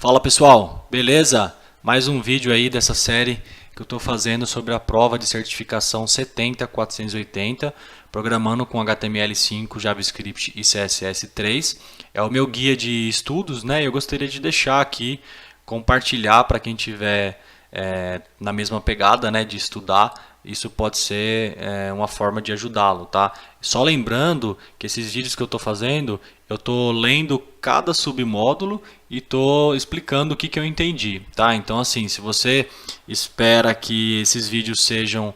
Fala pessoal, beleza? Mais um vídeo aí dessa série que eu estou fazendo sobre a prova de certificação 70480, programando com HTML5, JavaScript e CSS3. É o meu guia de estudos, né? Eu gostaria de deixar aqui, compartilhar para quem tiver na mesma pegada, né, de estudar. Isso pode ser uma forma de ajudá-lo, tá? Só lembrando que esses vídeos que eu estou fazendo, eu estou lendo cada submódulo e estou explicando o que eu entendi, tá? Então, assim, se você espera que esses vídeos sejam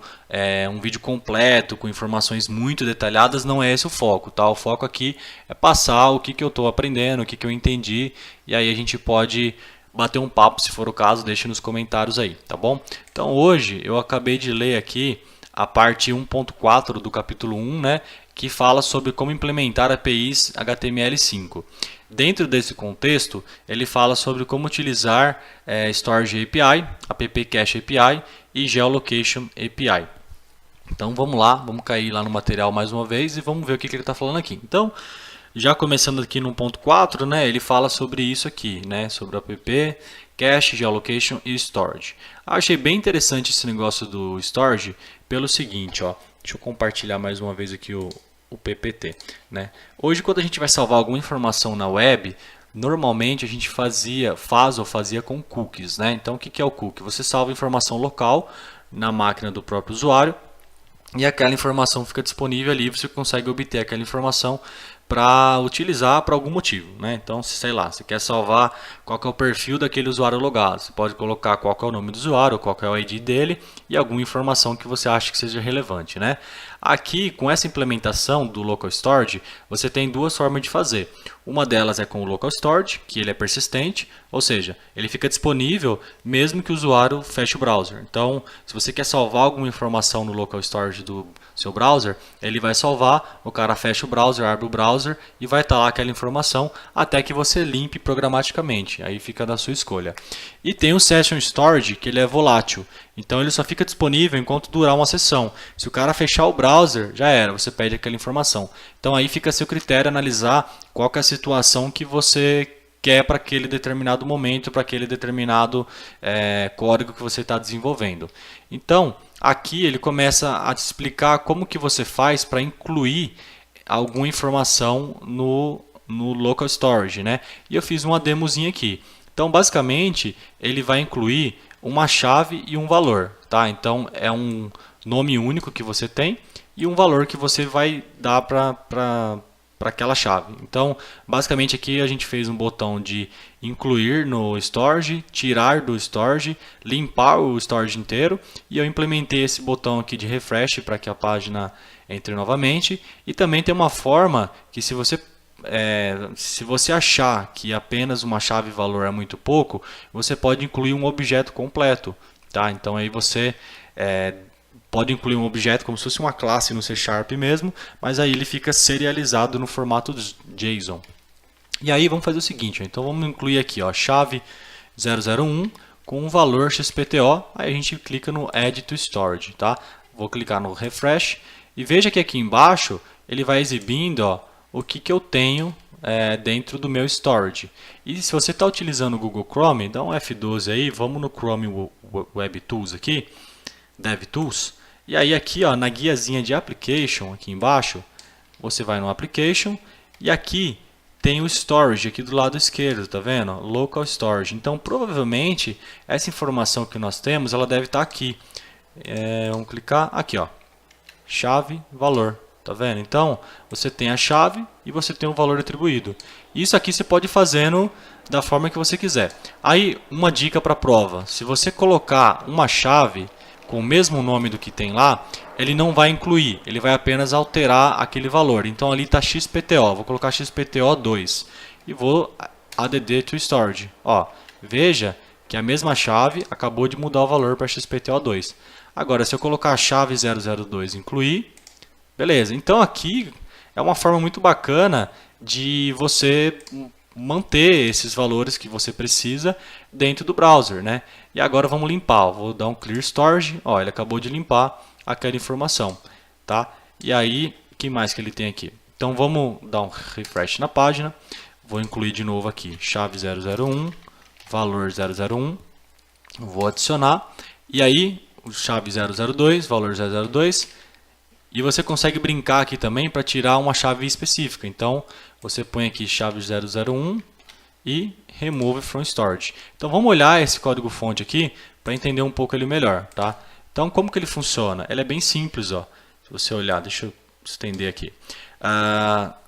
um vídeo completo, com informações muito detalhadas, não é esse o foco, tá? O foco aqui é passar o que eu estou aprendendo, o que eu entendi, e aí a gente pode bater um papo, se for o caso, deixe nos comentários aí, tá bom? Então hoje eu acabei de ler aqui a parte 1.4 do capítulo 1, né, que fala sobre como implementar APIs HTML5. Dentro desse contexto, ele fala sobre como utilizar Storage API, App Cache API e Geolocation API. Então vamos lá, vamos cair lá no material mais uma vez e vamos ver o que ele está falando aqui. Então, já começando aqui no ponto 4, né, ele fala sobre isso aqui, né, sobre app, cache, geolocation e storage. Achei bem interessante esse negócio do storage pelo seguinte, ó, deixa eu compartilhar mais uma vez aqui o PPT. Né. Hoje, quando a gente vai salvar alguma informação na web, normalmente a gente fazia com cookies. Né. Então, o que é o cookie? Você salva informação local na máquina do próprio usuário e aquela informação fica disponível ali, você consegue obter aquela informação para utilizar para algum motivo, né? Então, sei lá, você quer salvar qual que é o perfil daquele usuário logado, você pode colocar qual que é o nome do usuário, qual que é o ID dele e alguma informação que você acha que seja relevante, né? Aqui, com essa implementação do Local Storage, você tem duas formas de fazer. Uma delas é com o Local Storage, que ele é persistente, ou seja, ele fica disponível mesmo que o usuário feche o browser. Então, se você quer salvar alguma informação no Local Storage do seu browser, ele vai salvar, o cara fecha o browser, abre o browser e vai estar lá aquela informação até que você limpe programaticamente. Aí fica da sua escolha. E tem o Session Storage, que ele é volátil. Então ele só fica disponível enquanto durar uma sessão. Se o cara fechar o browser, já era, você perde aquela informação. Então aí fica a seu critério analisar qual que é a situação que você quer para aquele determinado momento, para aquele determinado código que você está desenvolvendo. Então, aqui ele começa a te explicar como que você faz para incluir alguma informação no Local Storage, né? E eu fiz uma demozinha aqui. Então, basicamente, ele vai incluir uma chave e um valor, tá? Então, é um nome único que você tem e um valor que você vai dar para aquela chave. Então, basicamente aqui a gente fez um botão de incluir no storage, tirar do storage, limpar o storage inteiro e eu implementei esse botão aqui de refresh para que a página entre novamente. E também tem uma forma que se você achar que apenas uma chave valor é muito pouco, você pode incluir um objeto completo. Tá? Então aí você pode incluir um objeto como se fosse uma classe no C# mesmo, mas aí ele fica serializado no formato JSON. E aí vamos fazer o seguinte, então vamos incluir aqui, ó, chave 001 com um valor XPTO, aí a gente clica no Add to Storage, tá? Vou clicar no Refresh e veja que aqui embaixo ele vai exibindo, ó, o que eu tenho dentro do meu storage. E se você está utilizando o Google Chrome, dá um F12 aí, vamos no Chrome Web Tools aqui, DevTools, e aí aqui ó, na guiazinha de Application, aqui embaixo, você vai no Application e aqui tem o Storage aqui do lado esquerdo, tá vendo? Local Storage. Então provavelmente essa informação que nós temos, ela deve estar aqui. Vamos clicar aqui, ó, chave, valor. Tá vendo? Então, você tem a chave e você tem o valor atribuído. Isso aqui você pode ir fazendo da forma que você quiser. Aí, uma dica para a prova. Se você colocar uma chave com o mesmo nome do que tem lá, ele não vai incluir. Ele vai apenas alterar aquele valor. Então, ali está XPTO. Vou colocar XPTO2. E vou add to storage. Ó, veja que a mesma chave acabou de mudar o valor para XPTO2. Agora, se eu colocar a chave 002 incluir, beleza, então aqui é uma forma muito bacana de você manter esses valores que você precisa dentro do browser, né? E agora vamos limpar, vou dar um Clear Storage, ó, ele acabou de limpar aquela informação, tá? E aí, o que mais que ele tem aqui? Então vamos dar um refresh na página, vou incluir de novo aqui chave 001, valor 001, vou adicionar, e aí o chave 002, valor 002, e você consegue brincar aqui também para tirar uma chave específica. Então você põe aqui chave 001 e remove from storage. Então vamos olhar esse código fonte aqui para entender um pouco ele melhor, tá? Então como que ele funciona? Ele é bem simples, ó. Se você olhar, deixa eu estender aqui.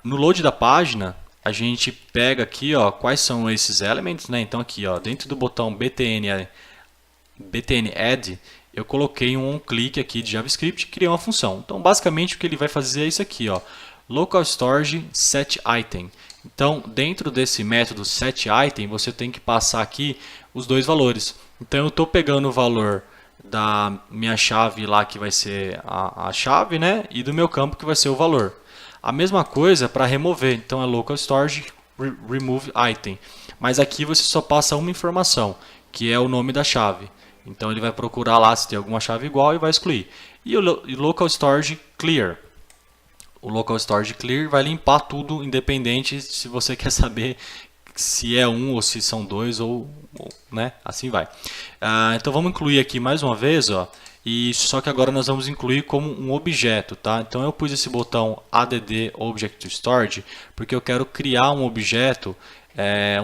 No load da página, a gente pega aqui, ó, quais são esses elementos, né? Então aqui, ó, dentro do botão btn add, eu coloquei um onClick aqui de JavaScript e criei uma função. Então basicamente o que ele vai fazer é isso aqui, ó, local storage set item. Então dentro desse método set item você tem que passar aqui os dois valores. Então eu estou pegando o valor da minha chave lá, que vai ser a chave, né? E do meu campo, que vai ser o valor. A mesma coisa para remover. Então é local storage remove item. Mas aqui você só passa uma informação, que é o nome da chave. Então ele vai procurar lá se tem alguma chave igual e vai excluir. E o local storage clear. O local storage clear vai limpar tudo, independente se você quer saber se é um ou se são dois, ou né? Assim vai. Então vamos incluir aqui mais uma vez, ó, e só que agora nós vamos incluir como um objeto, tá? Então eu pus esse botão add object to storage porque eu quero criar um objeto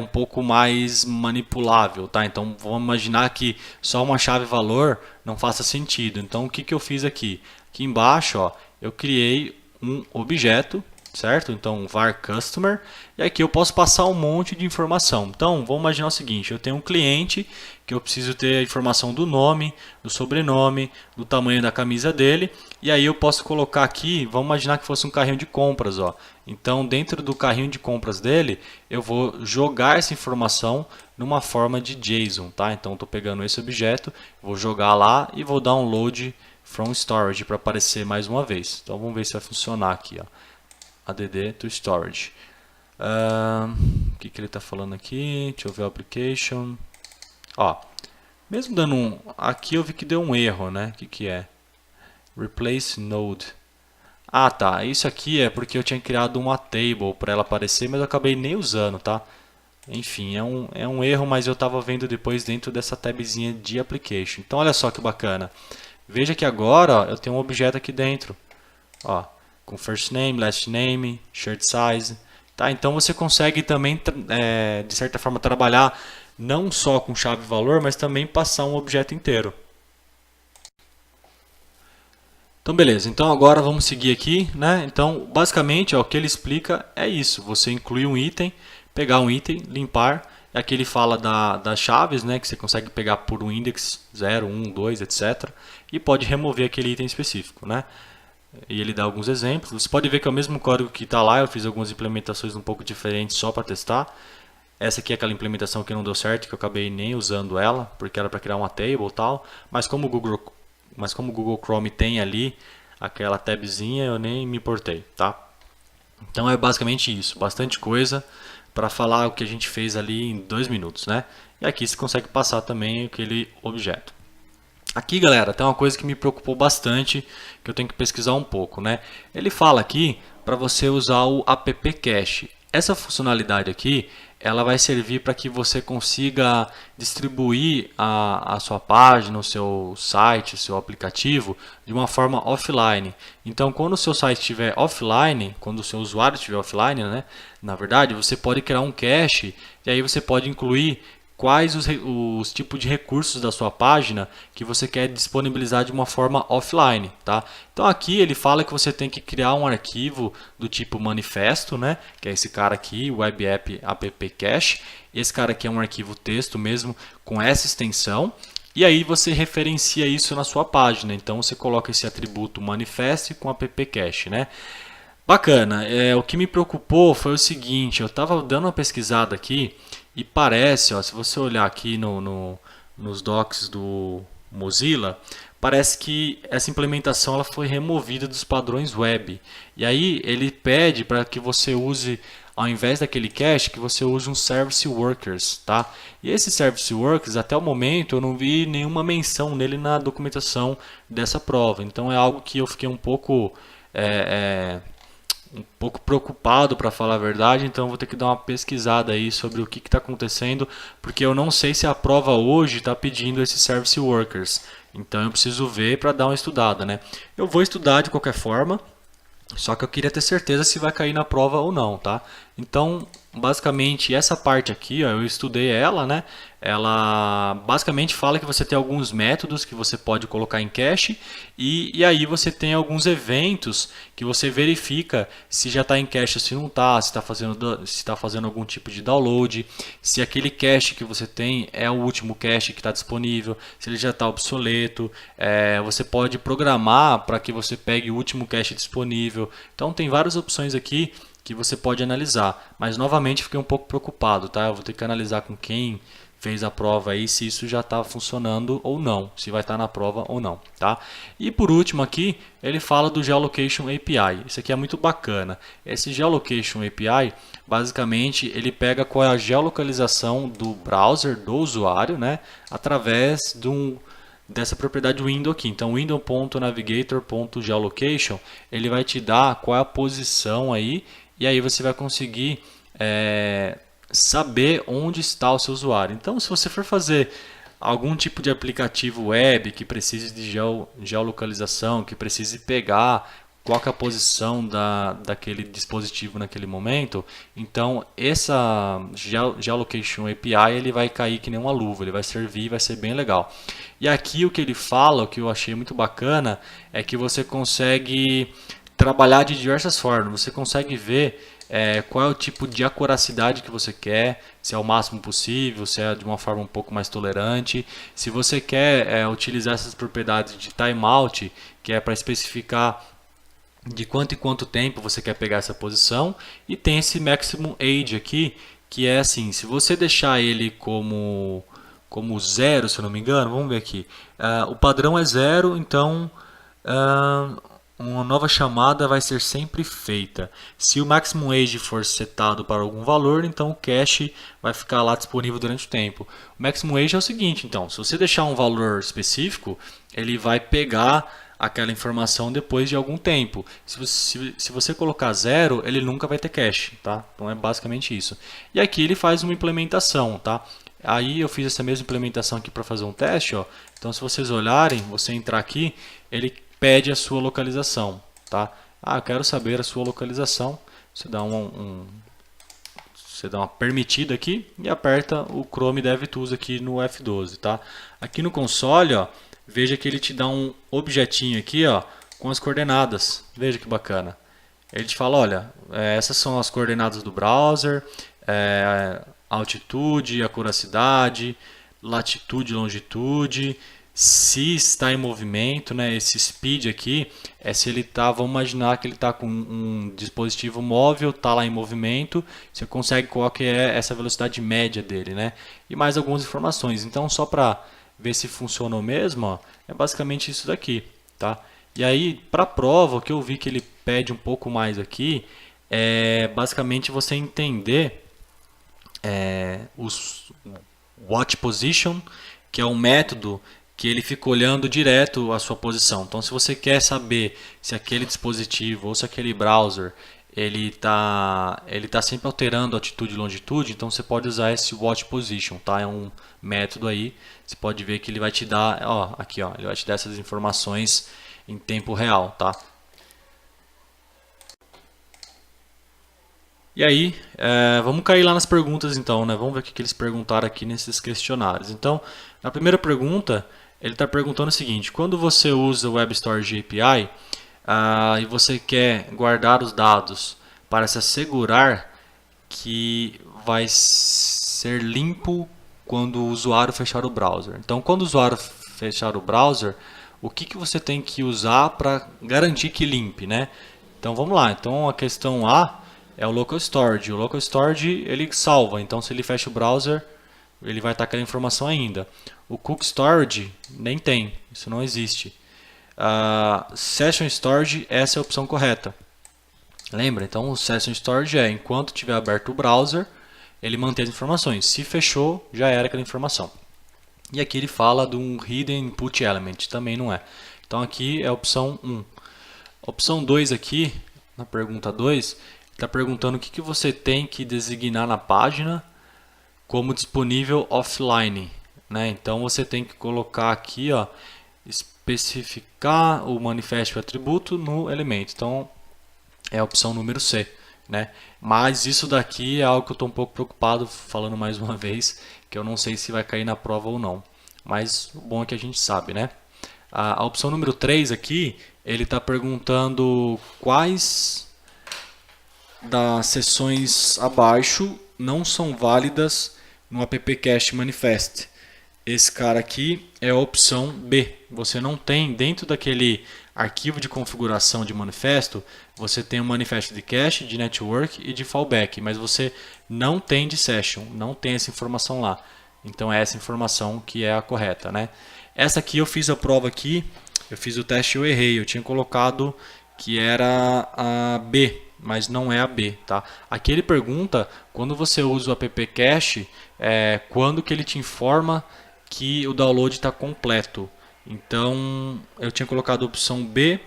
um pouco mais manipulável, tá? Então vamos imaginar que só uma chave valor não faça sentido. Então o que eu fiz aqui? Aqui embaixo, ó, eu criei um objeto, certo? Então var customer, e aqui eu posso passar um monte de informação. Então vamos imaginar o seguinte: eu tenho um cliente que eu preciso ter a informação do nome, do sobrenome, do tamanho da camisa dele, e aí eu posso colocar aqui, vamos imaginar que fosse um carrinho de compras, ó. Então dentro do carrinho de compras dele eu vou jogar essa informação numa forma de JSON, tá? Então estou pegando esse objeto, vou jogar lá e vou dar um load from storage para aparecer mais uma vez. Então vamos ver se vai funcionar aqui, ó. Add to storage. O que ele está falando aqui? Deixa eu ver o application. Ó, mesmo dando um... Aqui eu vi que deu um erro, né? O que é? Replace node. Ah, tá. Isso aqui é porque eu tinha criado uma table para ela aparecer, mas eu acabei nem usando, tá? Enfim, é um erro, mas eu estava vendo depois dentro dessa tabzinha de application. Então olha só que bacana. Veja que agora, ó, eu tenho um objeto aqui dentro. Ó, com first name, last name, shirt size, tá? Então você consegue também, de certa forma, trabalhar não só com chave e valor, mas também passar um objeto inteiro. Então beleza, então agora vamos seguir aqui, né? Então basicamente, ó, o que ele explica é isso: você inclui um item, pegar um item, limpar. Aqui ele fala das chaves, né, que você consegue pegar por um index 0, 1, 2, etc. E pode remover aquele item específico, né? E ele dá alguns exemplos. Você pode ver que é o mesmo código que está lá. Eu fiz algumas implementações um pouco diferentes só para testar. Essa aqui é aquela implementação que não deu certo, que eu acabei nem usando ela, porque era para criar uma table e tal. Mas como o Google Chrome tem ali aquela tabzinha, eu nem me importei, tá? Então é basicamente isso. Bastante coisa para falar o que a gente fez ali em 2 minutos, né? E aqui você consegue passar também aquele objeto. Aqui, galera, tem uma coisa que me preocupou bastante, que eu tenho que pesquisar um pouco, né? Ele fala aqui para você usar o app cache. Essa funcionalidade aqui, ela vai servir para que você consiga distribuir a sua página, o seu site, o seu aplicativo de uma forma offline. Então, quando o seu site estiver offline, quando o seu usuário estiver offline, né? Na verdade, você pode criar um cache e aí você pode incluir quais os tipos de recursos da sua página que você quer disponibilizar de uma forma offline, tá? Então aqui ele fala que você tem que criar um arquivo do tipo manifesto, né? Que é esse cara aqui, web app app cache. Esse cara aqui é um arquivo texto mesmo com essa extensão. E aí você referencia isso na sua página. Então você coloca esse atributo manifest com app cache, né? Bacana. O que me preocupou foi o seguinte: eu estava dando uma pesquisada aqui. E parece, ó, se você olhar aqui nos docs do Mozilla, parece que essa implementação ela foi removida dos padrões web. E aí ele pede para que você use, ao invés daquele cache, que você use um service workers, tá? E esse service workers, até o momento, eu não vi nenhuma menção nele na documentação dessa prova. Então é algo que eu fiquei um pouco um pouco preocupado, para falar a verdade, então vou ter que dar uma pesquisada aí sobre o que está acontecendo, porque eu não sei se a prova hoje está pedindo esses service workers. Então eu preciso ver para dar uma estudada, né? Eu vou estudar de qualquer forma, só que eu queria ter certeza se vai cair na prova ou não, tá? Então, basicamente, essa parte aqui, ó, eu estudei ela, né? Ela basicamente fala que você tem alguns métodos que você pode colocar em cache e aí você tem alguns eventos que você verifica se já está em cache ou se não está, se está fazendo algum tipo de download, se aquele cache que você tem é o último cache que está disponível, se ele já está obsoleto. Você pode programar para que você pegue o último cache disponível. Então tem várias opções aqui que você pode analisar, mas novamente fiquei um pouco preocupado, tá? Eu vou ter que analisar com quem fez a prova aí se isso já está funcionando ou não, se vai estar na prova ou não, tá? E por último aqui, ele fala do Geolocation API. Isso aqui é muito bacana. Esse Geolocation API, basicamente, ele pega qual é a geolocalização do browser, do usuário, né? Através dessa propriedade window aqui. Então, window.navigator.geolocation, ele vai te dar qual é a posição aí, e aí você vai conseguir saber onde está o seu usuário. Então, se você for fazer algum tipo de aplicativo web que precise de geolocalização, que precise pegar qual que é a posição daquele dispositivo naquele momento, então essa Geolocation API ele vai cair que nem uma luva, ele vai servir, vai ser bem legal. E aqui o que ele fala, o que eu achei muito bacana, é que você consegue trabalhar de diversas formas, você consegue ver qual é o tipo de acuracidade que você quer, se é o máximo possível, se é de uma forma um pouco mais tolerante. Se você quer utilizar essas propriedades de timeout, que é para especificar de quanto em quanto tempo você quer pegar essa posição, e tem esse maximum age aqui, que é assim, se você deixar ele como zero, se eu não me engano, vamos ver aqui, o padrão é zero, então uma nova chamada vai ser sempre feita. Se o maximum age for setado para algum valor, então o cache vai ficar lá disponível durante o tempo. O maximum age é o seguinte, então, se você deixar um valor específico, ele vai pegar aquela informação depois de algum tempo. Se você colocar zero, ele nunca vai ter cache, tá? Então é basicamente isso. E aqui ele faz uma implementação, tá? Aí eu fiz essa mesma implementação aqui para fazer um teste, ó. Então se vocês olharem, você entrar aqui, ele pede a sua localização, tá? Eu quero saber a sua localização. Você dá você dá uma permitida aqui e aperta o Chrome DevTools aqui no F12, tá? Aqui no console, ó, veja que ele te dá um objetinho aqui, ó, com as coordenadas. Veja que bacana. Ele te fala, olha, essas são as coordenadas do browser, altitude, acuracidade, latitude, longitude, se está em movimento, né? Esse speed aqui se ele está, vamos imaginar que ele está com um dispositivo móvel, está lá em movimento, você consegue qual que é essa velocidade média dele, né? E mais algumas informações. Então, só para ver se funcionou mesmo, ó, é basicamente isso daqui, tá? E aí, para a prova, o que eu vi que ele pede um pouco mais aqui é basicamente você entender os watch position, que é um método que ele fica olhando direto a sua posição. Então, se você quer saber se aquele dispositivo ou se aquele browser ele tá sempre alterando a altitude e longitude, então você pode usar esse watch position, tá? É um método aí, você pode ver que ele vai te dar, ó, aqui, ó, ele vai te dar essas informações em tempo real, tá? E aí, vamos cair lá nas perguntas então, né? Vamos ver o que eles perguntaram aqui nesses questionários. Então, na primeira pergunta, ele está perguntando o seguinte: quando você usa o Web Storage API e você quer guardar os dados para se assegurar que vai ser limpo quando o usuário fechar o browser. Então, quando o usuário fechar o browser, o que você tem que usar para garantir que limpe, né? Então, vamos lá. Então, a questão A é o Local Storage. O Local Storage ele salva, então se ele fecha o browser, ele vai estar aquela informação ainda. O Cook Storage nem tem, isso não existe. Session Storage, essa é a opção correta. Lembra? Então o Session Storage enquanto tiver aberto o browser, ele mantém as informações. Se fechou, já era aquela informação. E aqui ele fala de um Hidden Input Element, também não é. Então aqui é a opção 1. A opção 2 aqui na pergunta 2, está perguntando o que você tem que designar na página como disponível offline, né? Então você tem que colocar aqui, ó, especificar o manifesto atributo no elemento. Então é a opção número C, né? Mas isso daqui é algo que eu estou um pouco preocupado, falando mais uma vez, que eu não sei se vai cair na prova ou não. Mas o bom é que a gente sabe, né? A opção número 3 aqui, ele está perguntando quais das seções abaixo não são válidas no app-cache manifest. Esse cara aqui é a opção B. Você não tem, dentro daquele arquivo de configuração de manifesto, você tem um manifesto de cache, de network e de fallback, mas você não tem de session, não tem essa informação lá. Então é essa informação que é a correta, né? Essa aqui eu fiz a prova aqui, eu fiz o teste e eu errei, eu tinha colocado que era a B, mas não é a B, tá? Aqui ele pergunta, quando você usa o app cache, quando que ele te informa que o download está completo. Então eu tinha colocado a opção B,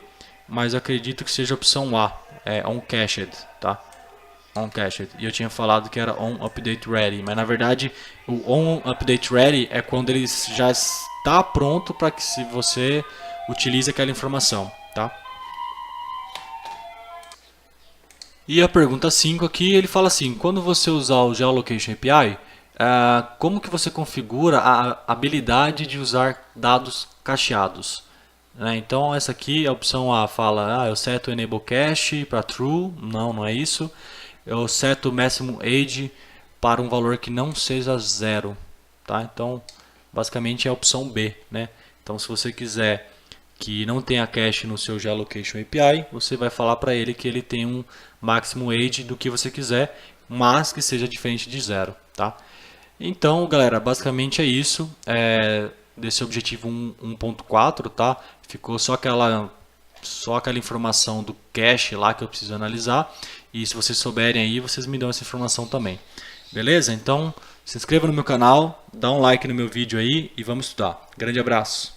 mas acredito que seja a opção A, on-cached, tá? On-cached. E eu tinha falado que era on-update-ready, mas na verdade o on-update-ready é quando ele já está pronto para que se você utilize aquela informação, tá? E a pergunta 5 aqui, ele fala assim, quando você usar o Geolocation API, como que você configura a habilidade de usar dados cacheados? Então essa aqui, a opção A fala, eu seto o Enable Cache para True, não é isso. Eu seto o Maximum Age para um valor que não seja 0. Tá? Então basicamente é a opção B, né? Então se você quiser que não tenha cache no seu Geolocation API, você vai falar para ele que ele tem um Maximum Age do que você quiser, mas que seja diferente de 0, tá? Então, galera, basicamente é isso, desse objetivo 1.4, tá? Ficou só aquela informação do cache lá que eu preciso analisar, e se vocês souberem aí, vocês me dão essa informação também. Beleza? Então, se inscreva no meu canal, dá um like no meu vídeo aí e vamos estudar. Grande abraço!